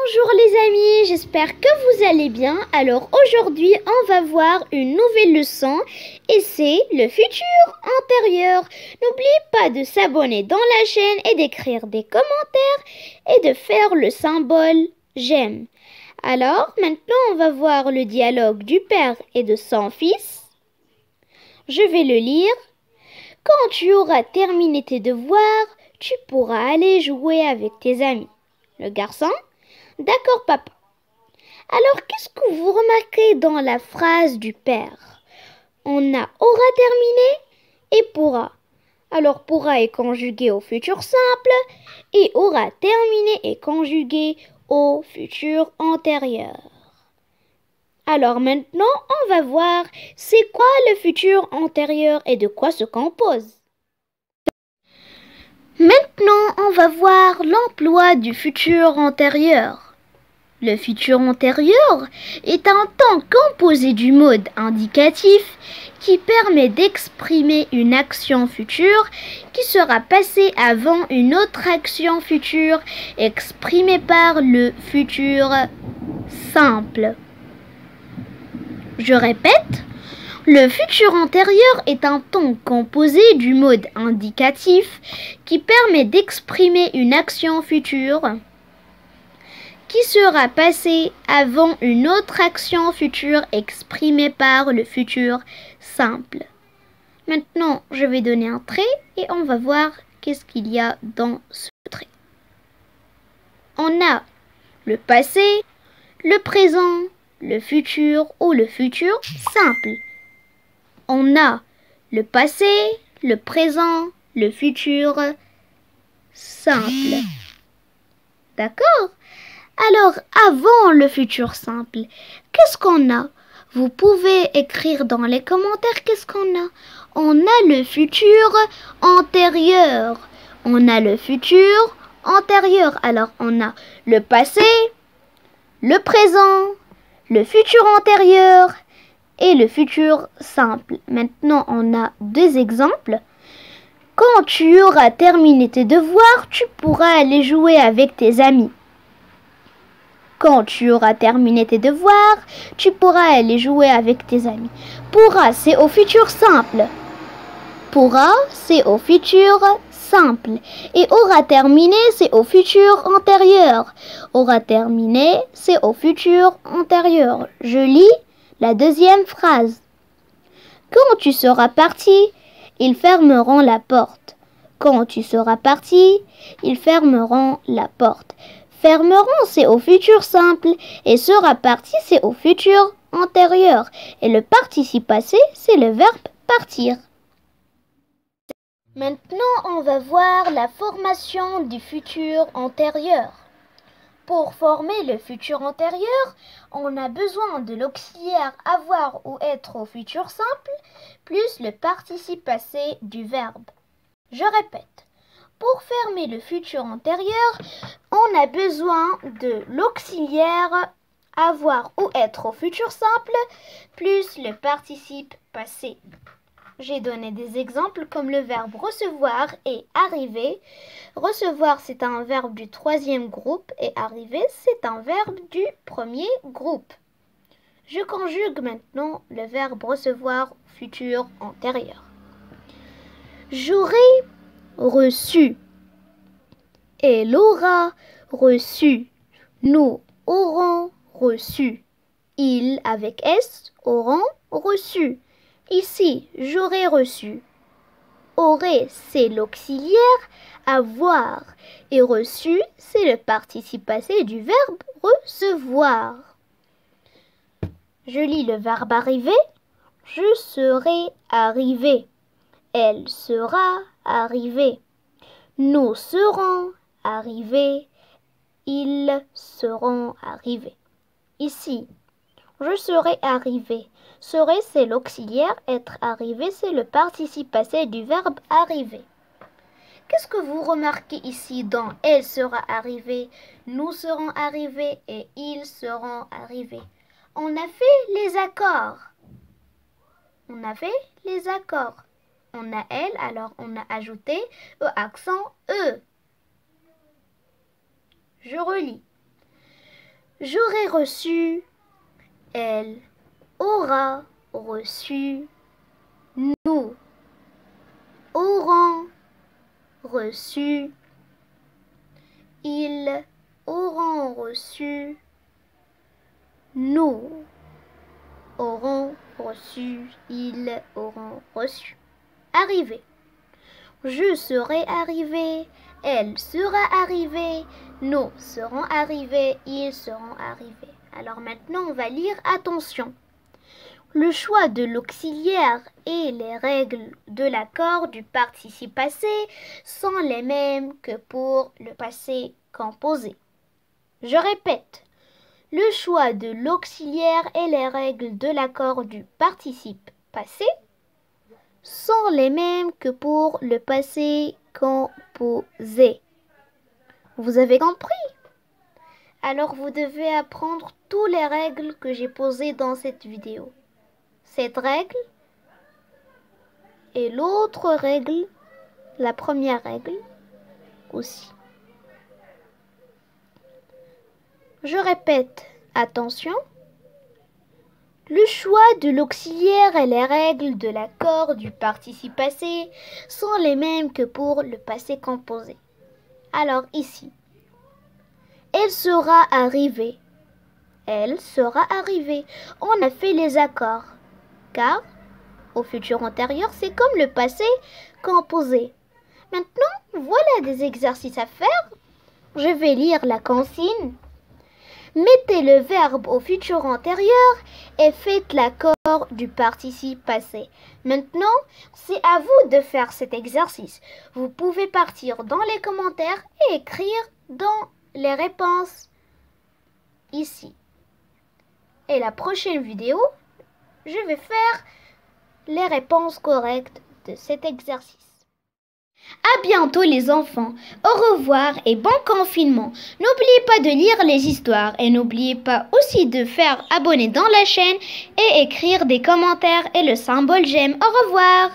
Bonjour les amis, j'espère que vous allez bien. Alors aujourd'hui, on va voir une nouvelle leçon et c'est le futur antérieur. N'oublie pas de s'abonner dans la chaîne et d'écrire des commentaires et de faire le symbole j'aime. Alors maintenant, on va voir le dialogue du père et de son fils. Je vais le lire. Quand tu auras terminé tes devoirs, tu pourras aller jouer avec tes amis. Le garçon: d'accord, papa. Alors, qu'est-ce que vous remarquez dans la phrase du père? On a aura terminé et pourra. Alors, pourra est conjugué au futur simple et aura terminé est conjugué au futur antérieur. Alors maintenant, on va voir c'est quoi le futur antérieur et de quoi se compose. Maintenant, on va voir l'emploi du futur antérieur. Le futur antérieur est un temps composé du mode indicatif qui permet d'exprimer une action future qui sera passée avant une autre action future exprimée par le futur simple. Je répète, le futur antérieur est un temps composé du mode indicatif qui permet d'exprimer une action future qui sera passée avant une autre action future exprimée par le futur simple. Maintenant, je vais donner un trait et on va voir qu'est-ce qu'il y a dans ce trait. On a le passé, le présent, le futur ou le futur simple. On a le passé, le présent, le futur simple. D'accord? Alors, avant le futur simple, qu'est-ce qu'on a? Vous pouvez écrire dans les commentaires qu'est-ce qu'on a. On a le futur antérieur. On a le futur antérieur. Alors, on a le passé, le présent, le futur antérieur et le futur simple. Maintenant, on a deux exemples. Quand tu auras terminé tes devoirs, tu pourras aller jouer avec tes amis. Quand tu auras terminé tes devoirs, tu pourras aller jouer avec tes amis. Pourra, c'est au futur simple. Pourra, c'est au futur simple. Et aura terminé, c'est au futur antérieur. Aura terminé, c'est au futur antérieur. Je lis la deuxième phrase. Quand tu seras parti, ils fermeront la porte. Quand tu seras parti, ils fermeront la porte. Fermeront, c'est au futur simple et sera parti, c'est au futur antérieur. Et le participe passé, c'est le verbe partir. Maintenant, on va voir la formation du futur antérieur. Pour former le futur antérieur, on a besoin de l'auxiliaire avoir ou être au futur simple, plus le participe passé du verbe. Je répète. Pour former le futur antérieur, on a besoin de l'auxiliaire avoir ou être au futur simple, plus le participe passé. J'ai donné des exemples comme le verbe recevoir et arriver. Recevoir, c'est un verbe du troisième groupe et arriver, c'est un verbe du premier groupe. Je conjugue maintenant le verbe recevoir futur antérieur. J'aurai reçu. Elle aura reçu. Nous aurons reçu. Ils, avec S, auront reçu. Ici, j'aurai reçu. Aurait, c'est l'auxiliaire avoir. Et reçu, c'est le participe passé du verbe recevoir. Je lis le verbe arriver. Je serai arrivé. Elle sera arrivée. Nous serons arrivés. Ils seront arrivés. Ici, je serai arrivé. Serai, c'est l'auxiliaire. Être arrivé, c'est le participe passé du verbe arriver. Qu'est-ce que vous remarquez ici dans elle sera arrivée, nous serons arrivés et ils seront arrivés? On a fait les accords. On a fait les accords. On a elle, alors on a ajouté accent E. Je relis. J'aurai reçu. Elle aura reçu. Nous aurons reçu. Ils auront reçu. Nous auront reçu. Ils auront reçu. Arrivé. Je serai arrivé. Elle sera arrivée. Nous serons arrivés. Ils seront arrivés. Alors maintenant, on va lire. Attention. Le choix de l'auxiliaire et les règles de l'accord du participe passé sont les mêmes que pour le passé composé. Je répète. Le choix de l'auxiliaire et les règles de l'accord du participe passé sont les mêmes que pour le passé composé. Vous avez compris? Alors vous devez apprendre toutes les règles que j'ai posées dans cette vidéo. Cette règle et l'autre règle, la première règle aussi. Je répète, attention. Le choix de l'auxiliaire et les règles de l'accord du participe passé sont les mêmes que pour le passé composé. Alors ici, elle sera arrivée. Elle sera arrivée. On a fait les accords. Car au futur antérieur, c'est comme le passé composé. Maintenant, voilà des exercices à faire. Je vais lire la consigne. Mettez le verbe au futur antérieur et faites l'accord du participe passé. Maintenant, c'est à vous de faire cet exercice. Vous pouvez partir dans les commentaires et écrire dans les réponses ici. Et la prochaine vidéo, je vais faire les réponses correctes de cet exercice. À bientôt les enfants. Au revoir et bon confinement. N'oubliez pas de lire les histoires et n'oubliez pas aussi de faire abonner dans la chaîne et écrire des commentaires et le symbole j'aime. Au revoir.